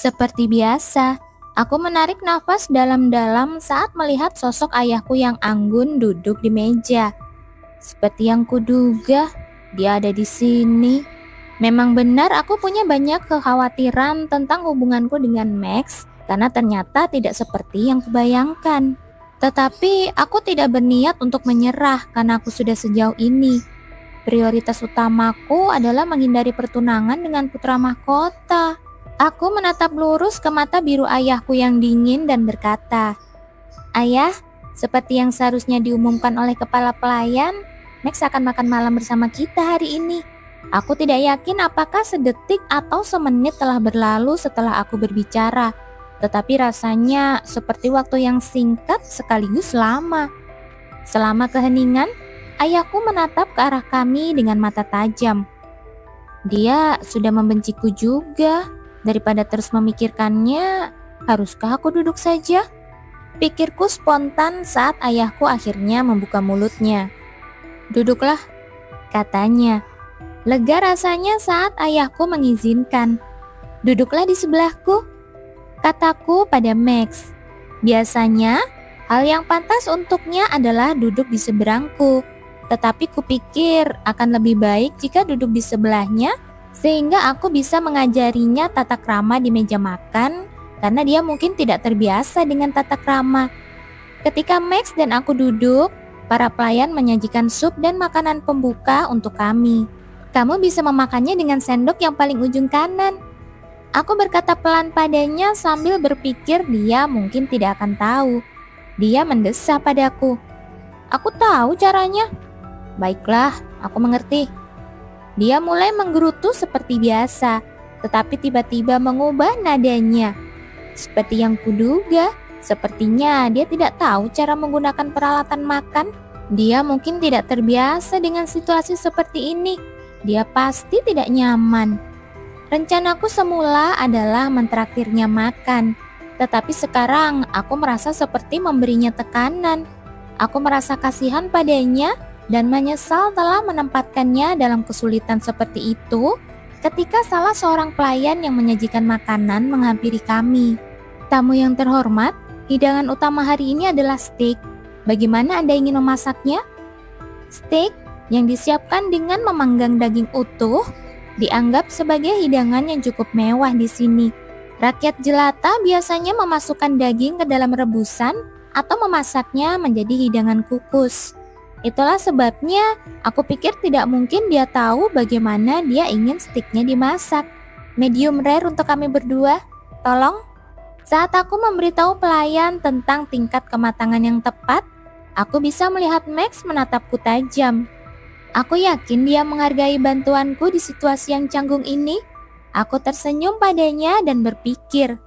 Seperti biasa, aku menarik nafas dalam-dalam saat melihat sosok ayahku yang anggun duduk di meja. Seperti yang kuduga, dia ada di sini. Memang benar aku punya banyak kekhawatiran tentang hubunganku dengan Max, karena ternyata tidak seperti yang kubayangkan. Tetapi aku tidak berniat untuk menyerah karena aku sudah sejauh ini. Prioritas utamaku adalah menghindari pertunangan dengan putra mahkota. Aku menatap lurus ke mata biru ayahku yang dingin dan berkata, "Ayah, seperti yang seharusnya diumumkan oleh kepala pelayan, Max akan makan malam bersama kita hari ini. Aku tidak yakin apakah sedetik atau semenit telah berlalu setelah aku berbicara, tetapi rasanya seperti waktu yang singkat sekaligus lama." Selama keheningan, ayahku menatap ke arah kami dengan mata tajam. Dia sudah membenciku juga. Daripada terus memikirkannya, haruskah aku duduk saja? Pikirku spontan saat ayahku akhirnya membuka mulutnya. "Duduklah," katanya. Lega rasanya saat ayahku mengizinkan. "Duduklah di sebelahku," kataku pada Max. Biasanya, hal yang pantas untuknya adalah duduk di seberangku. Tetapi kupikir akan lebih baik jika duduk di sebelahnya, sehingga aku bisa mengajarinya tata krama di meja makan, karena dia mungkin tidak terbiasa dengan tata krama. Ketika Max dan aku duduk, para pelayan menyajikan sup dan makanan pembuka untuk kami. "Kamu bisa memakannya dengan sendok yang paling ujung kanan," aku berkata pelan padanya sambil berpikir dia mungkin tidak akan tahu. Dia mendesah padaku. "Aku tahu caranya." "Baiklah, aku mengerti." Dia mulai menggerutu seperti biasa, tetapi tiba-tiba mengubah nadanya. Seperti yang kuduga, sepertinya dia tidak tahu cara menggunakan peralatan makan. Dia mungkin tidak terbiasa dengan situasi seperti ini. Dia pasti tidak nyaman. Rencanaku semula adalah mentraktirnya makan, tetapi sekarang aku merasa seperti memberinya tekanan. Aku merasa kasihan padanya dan menyesal telah menempatkannya dalam kesulitan seperti itu ketika salah seorang pelayan yang menyajikan makanan menghampiri kami. "Tamu yang terhormat, hidangan utama hari ini adalah steak. Bagaimana Anda ingin memasaknya?" Steak yang disiapkan dengan memanggang daging utuh dianggap sebagai hidangan yang cukup mewah di sini. Rakyat jelata biasanya memasukkan daging ke dalam rebusan atau memasaknya menjadi hidangan kukus. Itulah sebabnya aku pikir tidak mungkin dia tahu bagaimana dia ingin steaknya dimasak. "Medium rare untuk kami berdua, tolong." Saat aku memberitahu pelayan tentang tingkat kematangan yang tepat, aku bisa melihat Max menatapku tajam. Aku yakin dia menghargai bantuanku di situasi yang canggung ini. Aku tersenyum padanya dan berpikir,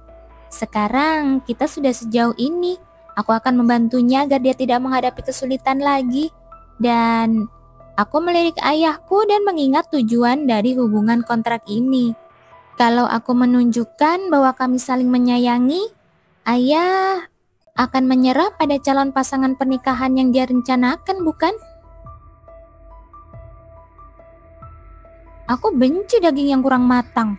sekarang kita sudah sejauh ini. Aku akan membantunya agar dia tidak menghadapi kesulitan lagi. Dan aku melirik ayahku dan mengingat tujuan dari hubungan kontrak ini. Kalau aku menunjukkan bahwa kami saling menyayangi, ayah akan menyerah pada calon pasangan pernikahan yang dia rencanakan, bukan? Aku benci daging yang kurang matang.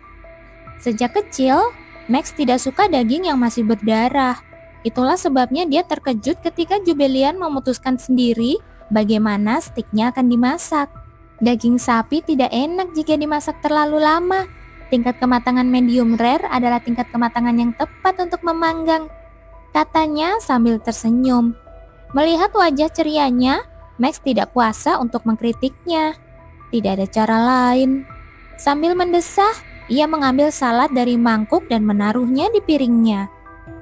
Sejak kecil, Max tidak suka daging yang masih berdarah. Itulah sebabnya dia terkejut ketika Jubelian memutuskan sendiri bagaimana steaknya akan dimasak. Daging sapi tidak enak jika dimasak terlalu lama. Tingkat kematangan medium rare adalah tingkat kematangan yang tepat untuk memanggang, katanya sambil tersenyum. Melihat wajah cerianya, Max tidak kuasa untuk mengkritiknya. Tidak ada cara lain. Sambil mendesah, ia mengambil salad dari mangkuk dan menaruhnya di piringnya.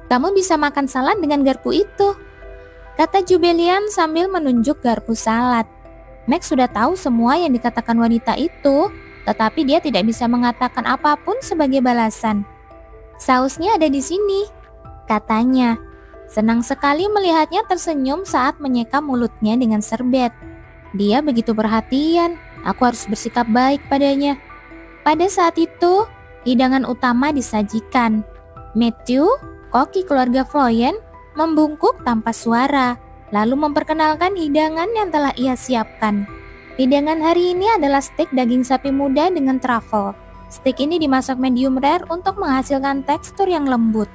"Kamu bisa makan salad dengan garpu itu," kata Jubelian sambil menunjuk garpu salad. Max sudah tahu semua yang dikatakan wanita itu, tetapi dia tidak bisa mengatakan apapun sebagai balasan. "Sausnya ada di sini," katanya. Senang sekali melihatnya tersenyum saat menyeka mulutnya dengan serbet. Dia begitu perhatian, aku harus bersikap baik padanya. Pada saat itu, Hidangan utama disajikan. Matthew, koki keluarga Floyen, membungkuk tanpa suara, lalu memperkenalkan hidangan yang telah ia siapkan. Hidangan hari ini adalah steak daging sapi muda dengan truffle. Steak ini dimasak medium rare untuk menghasilkan tekstur yang lembut.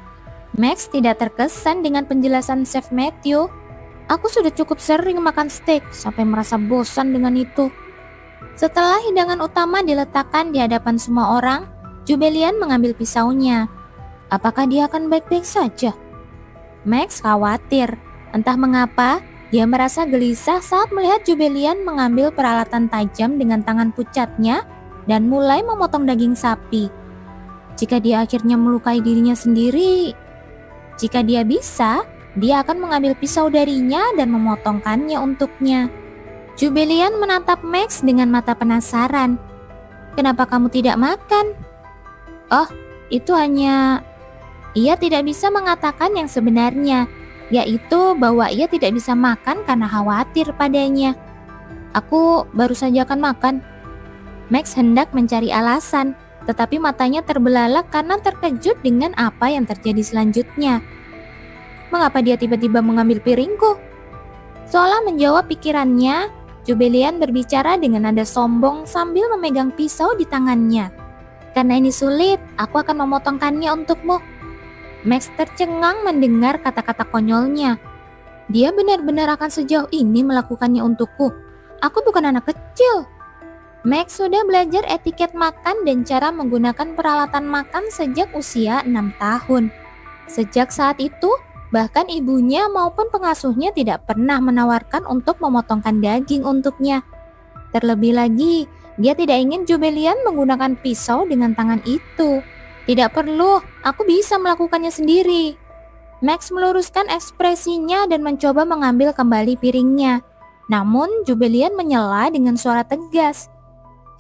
Max tidak terkesan dengan penjelasan Chef Matthew. Aku sudah cukup sering makan steak sampai merasa bosan dengan itu. Setelah hidangan utama diletakkan di hadapan semua orang, Jubelian mengambil pisaunya. Apakah dia akan baik-baik saja? Max khawatir. Entah mengapa, dia merasa gelisah saat melihat Jubelian mengambil peralatan tajam dengan tangan pucatnya dan mulai memotong daging sapi. Jika dia akhirnya melukai dirinya sendiri, jika dia bisa, dia akan mengambil pisau darinya dan memotongkannya untuknya. Jubelian menatap Max dengan mata penasaran. Kenapa kamu tidak makan? Oh, itu hanya... Ia tidak bisa mengatakan yang sebenarnya, yaitu bahwa ia tidak bisa makan karena khawatir padanya. Aku baru saja akan makan. Max hendak mencari alasan, tetapi matanya terbelalak karena terkejut dengan apa yang terjadi selanjutnya. Mengapa dia tiba-tiba mengambil piringku? Seolah menjawab pikirannya, Jubelian berbicara dengan nada sombong sambil memegang pisau di tangannya. Karena ini sulit, aku akan memotongkannya untukmu. Max tercengang mendengar kata-kata konyolnya. Dia benar-benar akan sejauh ini melakukannya untukku. Aku bukan anak kecil. Max sudah belajar etiket makan dan cara menggunakan peralatan makan sejak usia 6 tahun. Sejak saat itu, bahkan ibunya maupun pengasuhnya tidak pernah menawarkan untuk memotongkan daging untuknya. Terlebih lagi, dia tidak ingin Jubelian menggunakan pisau dengan tangan itu. Tidak perlu, aku bisa melakukannya sendiri. Max meluruskan ekspresinya dan mencoba mengambil kembali piringnya. Namun Jubelian menyela dengan suara tegas.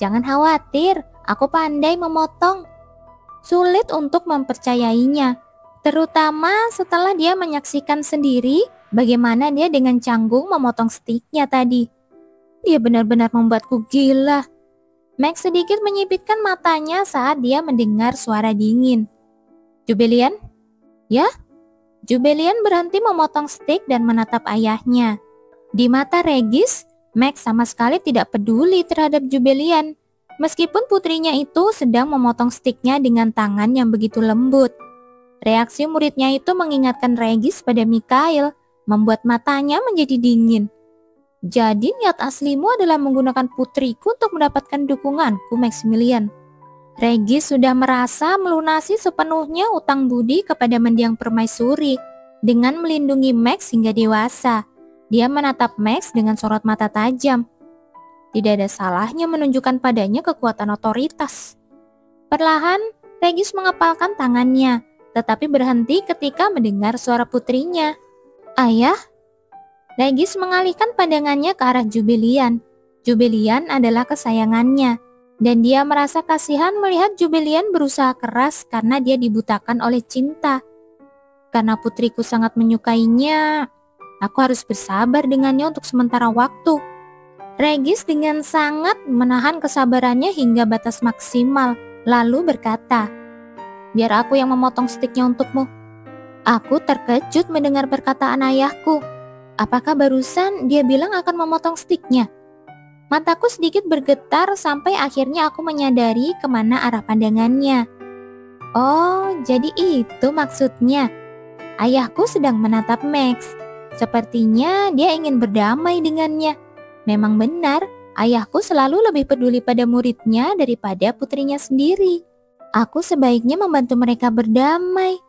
Jangan khawatir, aku pandai memotong. Sulit untuk mempercayainya, terutama setelah dia menyaksikan sendiri bagaimana dia dengan canggung memotong steaknya tadi. Dia benar-benar membuatku gila. Max sedikit menyipitkan matanya saat dia mendengar suara dingin. Jubelian? Ya? Jubelian berhenti memotong steak dan menatap ayahnya. Di mata Regis, Max sama sekali tidak peduli terhadap Jubelian. Meskipun putrinya itu sedang memotong steaknya dengan tangan yang begitu lembut. Reaksi muridnya itu mengingatkan Regis pada Mikhail, membuat matanya menjadi dingin. Jadi niat aslimu adalah menggunakan putriku untuk mendapatkan dukunganku, Maximilian. Regis sudah merasa melunasi sepenuhnya utang budi kepada mendiang permaisuri dengan melindungi Max hingga dewasa. Dia menatap Max dengan sorot mata tajam. Tidak ada salahnya menunjukkan padanya kekuatan otoritas. Perlahan, Regis mengepalkan tangannya, tetapi berhenti ketika mendengar suara putrinya. Ayah? Regis mengalihkan pandangannya ke arah Jubelian. Jubelian adalah kesayangannya, dan dia merasa kasihan melihat Jubelian berusaha keras karena dia dibutakan oleh cinta. Karena putriku sangat menyukainya, aku harus bersabar dengannya untuk sementara waktu. Regis dengan sangat menahan kesabarannya hingga batas maksimal, lalu berkata, biar aku yang memotong steaknya untukmu. Aku terkejut mendengar perkataan ayahku. Apakah barusan dia bilang akan memotong steaknya? Mataku sedikit bergetar sampai akhirnya aku menyadari kemana arah pandangannya. Oh, jadi itu maksudnya. Ayahku sedang menatap Max. Sepertinya dia ingin berdamai dengannya. Memang benar, ayahku selalu lebih peduli pada muridnya daripada putrinya sendiri. Aku sebaiknya membantu mereka berdamai.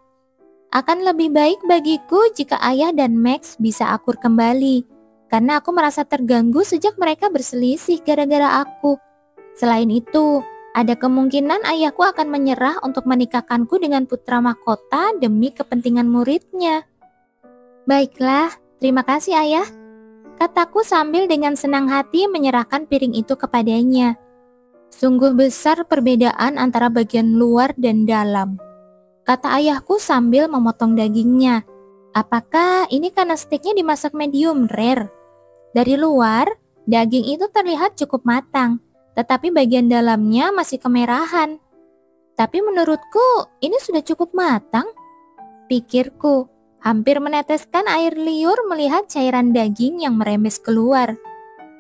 Akan lebih baik bagiku jika ayah dan Max bisa akur kembali, karena aku merasa terganggu sejak mereka berselisih gara-gara aku. Selain itu, ada kemungkinan ayahku akan menyerah untuk menikahkanku dengan putra mahkota demi kepentingan muridnya. Baiklah, terima kasih ayah, kataku sambil dengan senang hati menyerahkan piring itu kepadanya. Sungguh besar perbedaan antara bagian luar dan dalam, kata ayahku sambil memotong dagingnya. Apakah ini karena steaknya dimasak medium rare? Dari luar, daging itu terlihat cukup matang, tetapi bagian dalamnya masih kemerahan. Tapi menurutku ini sudah cukup matang. Pikirku, hampir meneteskan air liur melihat cairan daging yang merembes keluar.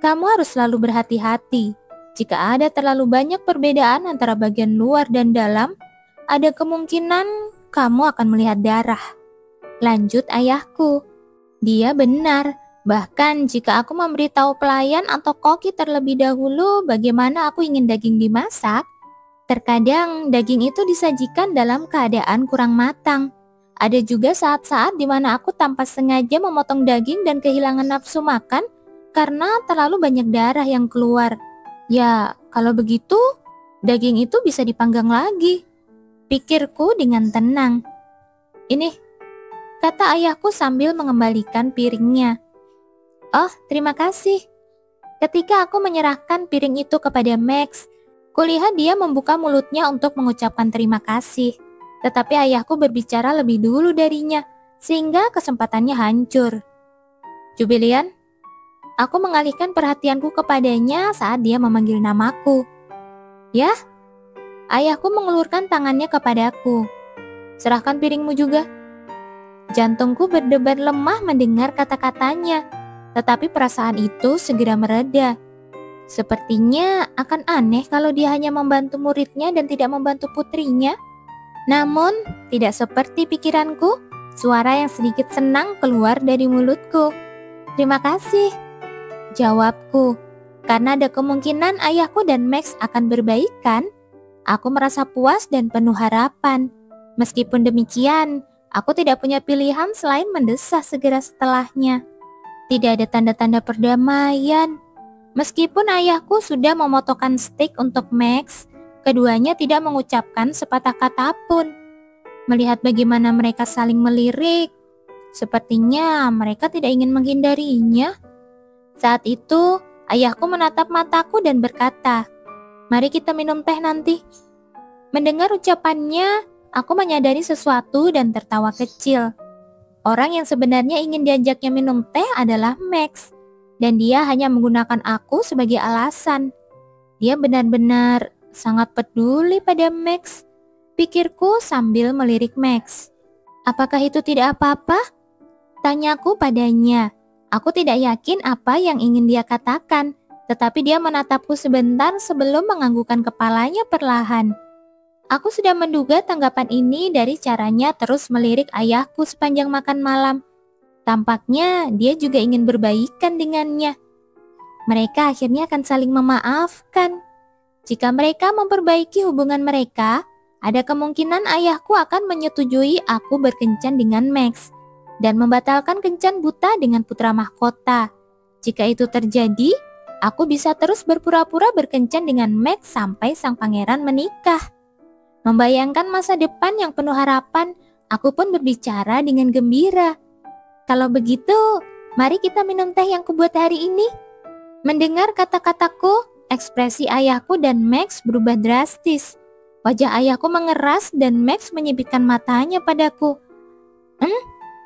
Kamu harus selalu berhati-hati. Jika ada terlalu banyak perbedaan antara bagian luar dan dalam, ada kemungkinan kamu akan melihat darah. Lanjut ayahku. Dia benar. Bahkan jika aku memberitahu pelayan atau koki terlebih dahulu bagaimana aku ingin daging dimasak, terkadang daging itu disajikan dalam keadaan kurang matang. Ada juga saat-saat di mana aku tanpa sengaja memotong daging dan kehilangan nafsu makan karena terlalu banyak darah yang keluar. Ya, kalau begitu, daging itu bisa dipanggang lagi. Pikirku dengan tenang. Ini, kata ayahku sambil mengembalikan piringnya. Oh, terima kasih. Ketika aku menyerahkan piring itu kepada Max, kulihat dia membuka mulutnya untuk mengucapkan terima kasih. Tetapi ayahku berbicara lebih dulu darinya, sehingga kesempatannya hancur. Jubilian, aku mengalihkan perhatianku kepadanya saat dia memanggil namaku. Ya, ayahku mengulurkan tangannya kepadaku. Serahkan piringmu juga. Jantungku berdebar lemah mendengar kata-katanya, tetapi perasaan itu segera mereda. Sepertinya akan aneh kalau dia hanya membantu muridnya dan tidak membantu putrinya. Namun, tidak seperti pikiranku, suara yang sedikit senang keluar dari mulutku. Terima kasih, jawabku. Karena ada kemungkinan ayahku dan Max akan berbaikan, aku merasa puas dan penuh harapan. Meskipun demikian, aku tidak punya pilihan selain mendesah segera setelahnya. Tidak ada tanda-tanda perdamaian. Meskipun ayahku sudah memotongkan steak untuk Max, keduanya tidak mengucapkan sepatah kata pun. Melihat bagaimana mereka saling melirik, sepertinya mereka tidak ingin menghindarinya. Saat itu, ayahku menatap mataku dan berkata, "Mari kita minum teh nanti." Mendengar ucapannya, aku menyadari sesuatu dan tertawa kecil. Orang yang sebenarnya ingin diajaknya minum teh adalah Max, dan dia hanya menggunakan aku sebagai alasan. Dia benar-benar sangat peduli pada Max, pikirku sambil melirik Max. Apakah itu tidak apa-apa? Tanyaku padanya. Aku tidak yakin apa yang ingin dia katakan, tetapi dia menatapku sebentar sebelum menganggukkan kepalanya perlahan. Aku sudah menduga tanggapan ini dari caranya terus melirik ayahku sepanjang makan malam. Tampaknya dia juga ingin berbaikan dengannya. Mereka akhirnya akan saling memaafkan. Jika mereka memperbaiki hubungan mereka, ada kemungkinan ayahku akan menyetujui aku berkencan dengan Max dan membatalkan kencan buta dengan putra mahkota. Jika itu terjadi, aku bisa terus berpura-pura berkencan dengan Max sampai sang pangeran menikah. Membayangkan masa depan yang penuh harapan, aku pun berbicara dengan gembira. Kalau begitu, mari kita minum teh yang kubuat hari ini. Mendengar kata-kataku, ekspresi ayahku dan Max berubah drastis. Wajah ayahku mengeras dan Max menyipitkan matanya padaku.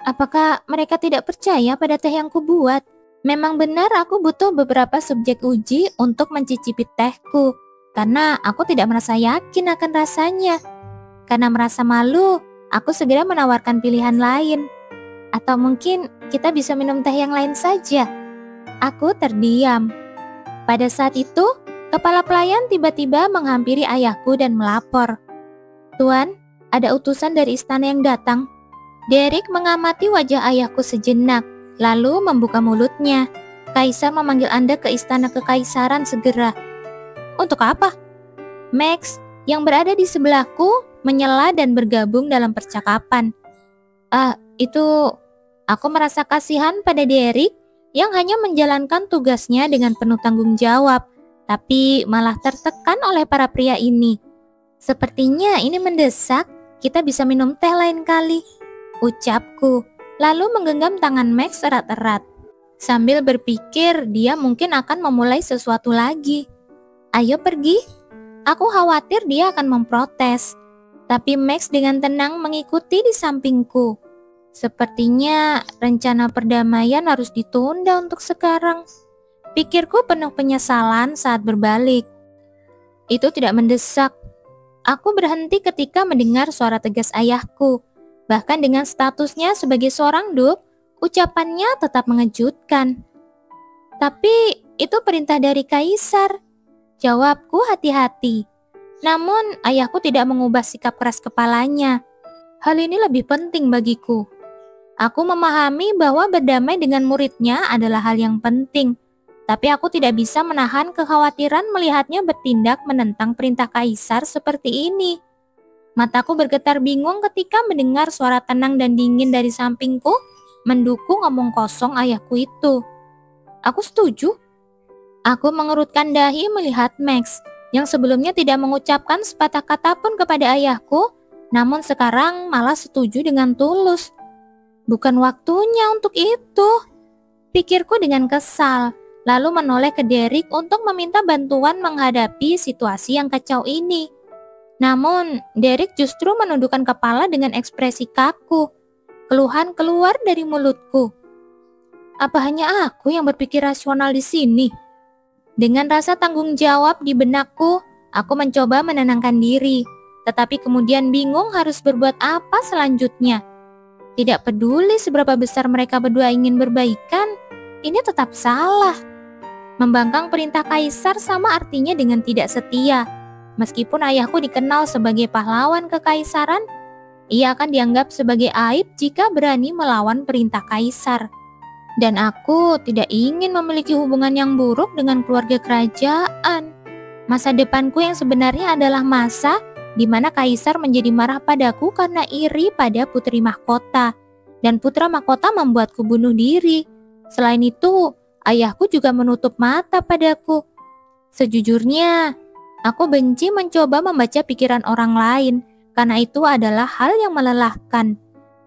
Apakah mereka tidak percaya pada teh yang kubuat? Memang benar aku butuh beberapa subjek uji untuk mencicipi tehku. Karena aku tidak merasa yakin akan rasanya. Karena merasa malu, aku segera menawarkan pilihan lain. Atau mungkin kita bisa minum teh yang lain saja. Aku terdiam. Pada saat itu, kepala pelayan tiba-tiba menghampiri ayahku dan melapor. "Tuan, ada utusan dari istana yang datang." Derek mengamati wajah ayahku sejenak, lalu membuka mulutnya. "Kaisar memanggil Anda ke istana kekaisaran segera." "Untuk apa?" Max, yang berada di sebelahku, menyela dan bergabung dalam percakapan. Itu aku merasa kasihan pada Derek yang hanya menjalankan tugasnya dengan penuh tanggung jawab, tapi malah tertekan oleh para pria ini. Sepertinya ini mendesak, kita bisa minum teh lain kali, ucapku, lalu menggenggam tangan Max erat-erat. Sambil berpikir dia mungkin akan memulai sesuatu lagi. "Ayo pergi." Aku khawatir dia akan memprotes, tapi Max dengan tenang mengikuti di sampingku. Sepertinya rencana perdamaian harus ditunda untuk sekarang. Pikirku penuh penyesalan saat berbalik. "Itu tidak mendesak." Aku berhenti ketika mendengar suara tegas ayahku. Bahkan dengan statusnya sebagai seorang duk, ucapannya tetap mengejutkan. Tapi itu perintah dari kaisar. Jawabku hati-hati. Namun ayahku tidak mengubah sikap keras kepalanya. Hal ini lebih penting bagiku. Aku memahami bahwa berdamai dengan muridnya adalah hal yang penting. Tapi aku tidak bisa menahan kekhawatiran melihatnya bertindak menentang perintah kaisar seperti ini. Mataku bergetar bingung ketika mendengar suara tenang dan dingin dari sampingku mendukung omong kosong ayahku itu. Aku setuju. Aku mengerutkan dahi melihat Max yang sebelumnya tidak mengucapkan sepatah kata pun kepada ayahku, namun sekarang malah setuju dengan tulus. Bukan waktunya untuk itu, pikirku dengan kesal, lalu menoleh ke Derek untuk meminta bantuan menghadapi situasi yang kacau ini. Namun, Derek justru menundukkan kepala dengan ekspresi kaku. Keluhan keluar dari mulutku. Apa hanya aku yang berpikir rasional di sini? Dengan rasa tanggung jawab di benakku, aku mencoba menenangkan diri. Tetapi kemudian bingung harus berbuat apa selanjutnya. Tidak peduli seberapa besar mereka berdua ingin berbaikan, ini tetap salah. Membangkang perintah kaisar sama artinya dengan tidak setia. Meskipun ayahku dikenal sebagai pahlawan kekaisaran, ia akan dianggap sebagai aib jika berani melawan perintah kaisar. Dan aku tidak ingin memiliki hubungan yang buruk dengan keluarga kerajaan. Masa depanku yang sebenarnya adalah masa di mana kaisar menjadi marah padaku karena iri pada putri mahkota. Dan putra mahkota membuatku bunuh diri. Selain itu, ayahku juga menutup mata padaku. Sejujurnya, aku benci mencoba membaca pikiran orang lain, karena itu adalah hal yang melelahkan.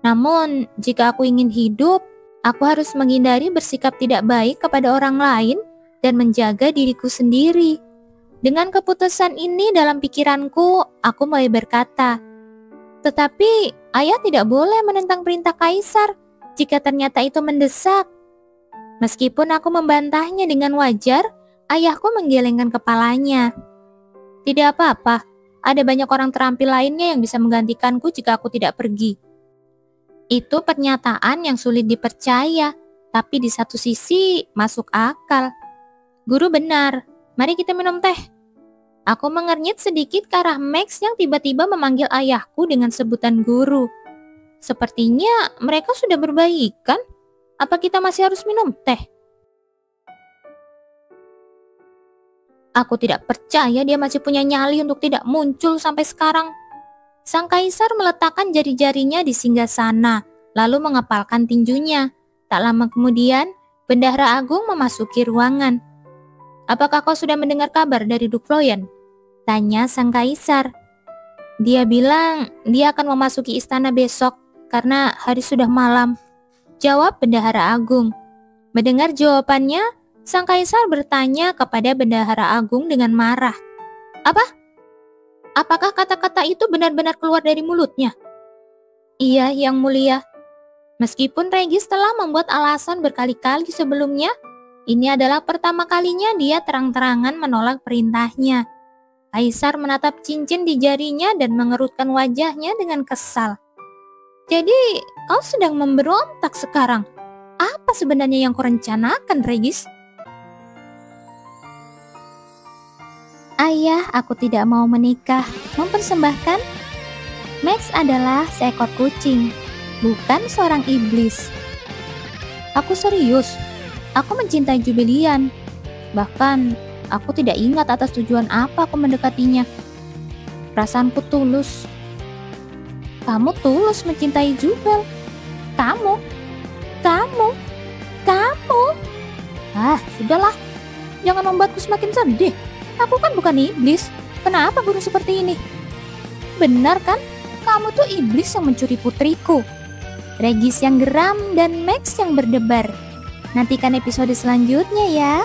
Namun, jika aku ingin hidup, aku harus menghindari bersikap tidak baik kepada orang lain dan menjaga diriku sendiri. Dengan keputusan ini dalam pikiranku, aku mulai berkata, "Tetapi ayah tidak boleh menentang perintah kaisar jika ternyata itu mendesak." Meskipun aku membantahnya dengan wajar, ayahku menggelengkan kepalanya. "Tidak apa-apa, ada banyak orang terampil lainnya yang bisa menggantikanku jika aku tidak pergi." Itu pernyataan yang sulit dipercaya, tapi di satu sisi masuk akal. Guru benar, mari kita minum teh. Aku mengernyit sedikit ke arah Max yang tiba-tiba memanggil ayahku dengan sebutan guru. Sepertinya mereka sudah berbaikan. Apa kita masih harus minum teh? Aku tidak percaya dia masih punya nyali untuk tidak muncul sampai sekarang. Sang kaisar meletakkan jari-jarinya di singgasana, lalu mengepalkan tinjunya. Tak lama kemudian, Bendahara Agung memasuki ruangan. "Apakah kau sudah mendengar kabar dari Duk Floyen?" tanya sang kaisar. "Dia bilang dia akan memasuki istana besok karena hari sudah malam," jawab Bendahara Agung. Mendengar jawabannya, sang kaisar bertanya kepada Bendahara Agung dengan marah. Apakah kata-kata itu benar-benar keluar dari mulutnya?" "Iya, Yang Mulia." Meskipun Regis telah membuat alasan berkali-kali sebelumnya, ini adalah pertama kalinya dia terang-terangan menolak perintahnya. Kaisar menatap cincin di jarinya dan mengerutkan wajahnya dengan kesal. "Jadi, kau sedang memberontak sekarang? Apa sebenarnya yang kau rencanakan, Regis?" Ayah, aku tidak mau menikah. Mempersembahkan, Max adalah seekor kucing, bukan seorang iblis. Aku serius. Aku mencintai Jubilian. Bahkan, aku tidak ingat atas tujuan apa aku mendekatinya. Perasaanku tulus. Kamu tulus mencintai Jubel. Kamu. Sudahlah. Jangan membuatku semakin sedih. Aku kan bukan iblis. Kenapa guru seperti ini? Benar kan? Kamu tuh iblis yang mencuri putriku. Regis yang geram dan Max yang berdebar. Nantikan episode selanjutnya ya.